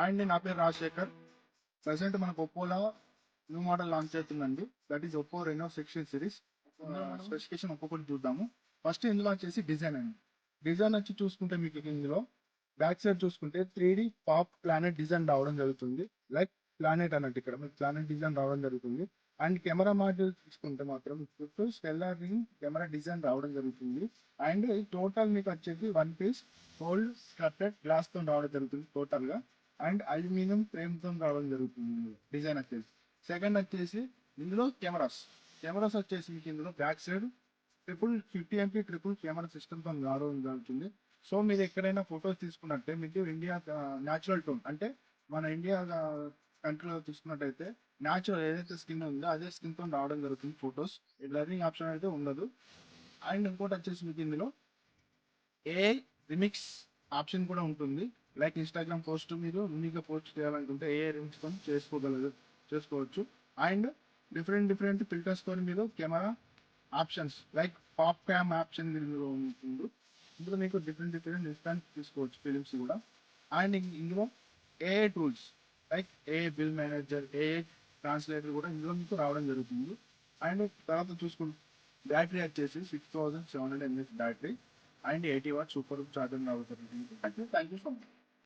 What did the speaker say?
And నా పేరు Rajasekhar. Present మనకు ఒప్పోలో న్యూ మోడల్ లాంచ్ అవుతుందండి. That is Oppo Reno 16 series. Specification ఒక్కొక్కటి చూద్దాము. ఫస్ట్ ఇందులో వచ్చేసి డిజైన్ అండి. డిజైన్ వచ్చి చూసుకుంటే మీకు ఇందులో బ్యాక్ సైడ్ చూసుకుంటే 3D పాప్ ప్లానెట్ డిజైన్ రావడం జరుగుతుంది. లైక్ ప్లానెట్ అన్నట్టు ఇక్కడ మీకు ప్లానెట్ డిజైన్ రావడం జరుగుతుంది. అండ్ కెమెరా మాడ్యూల్ చూసుకుంటే మాత్రం చుట్టూ స్టెల్లార్ రింగ్ కెమెరా డిజైన్ రావడం జరుగుతుంది. అండ్ టోటల్ మీకు వచ్చేసి వన్ పీస్ హోల్డ్ స్ట్రక్టెడ్ గ్లాస్ తో రావడం జరుగుతుంది టోటల్ గా. అండ్ అల్యూమినియం ఫ్రేమ్ తో రావడం జరుగుతుంది డిజైన్ వచ్చేసి. సెకండ్ వచ్చేసి ఇందులో కెమెరాస్ వచ్చేసి మీకు ఇందులో back side triple 50 MP triple camera system తో రావడం జరుగుతుంది. సో మీరు ఎక్కడైనా ఫొటోస్ తీసుకున్నట్టే మీకు ఇండియా న్యాచురల్ టోన్ అంటే మన ఇండియా కంట్రీలో తీసుకున్నట్టయితే న్యాచురల్ ఏదైతే స్కిన్ ఉందో అదే స్కిన్ తో రావడం జరుగుతుంది ఫొటోస్. బ్లరింగ్ ఆప్షన్ అయితే ఉండదు. అండ్ ఇంకోటి వచ్చేసి మీకు ఇందులో ఏ రిమిక్స్ ఆప్షన్ కూడా ఉంటుంది. లైక్ ఇన్స్టాగ్రామ్ పోస్ట్ మీరు యూనిక్గా పోస్ట్ చేయాలనుకుంటే ఏ రిమిక్స్ తో చేసుకోవచ్చు. అండ్ డిఫరెంట్ ఫిల్టర్స్ తో మీరు camera options like pop cam option ఇందులో ఉంటుంది. ఇందులో మీకు డిఫరెంట్ ఇన్స్టాన్స్ తీసుకోవచ్చు ఫిలిమ్స్ కూడా. అండ్ ఇందులో AI tools like AI bill manager, AI translator కూడా ఇందులో మీకు రావడం జరుగుతుంది. అండ్ తర్వాత చూసుకుంటే బ్యాటరీ వచ్చేసి 6700 mAh battery and 80 what super charger రావడం జరుగుతుంది. Thank you so much.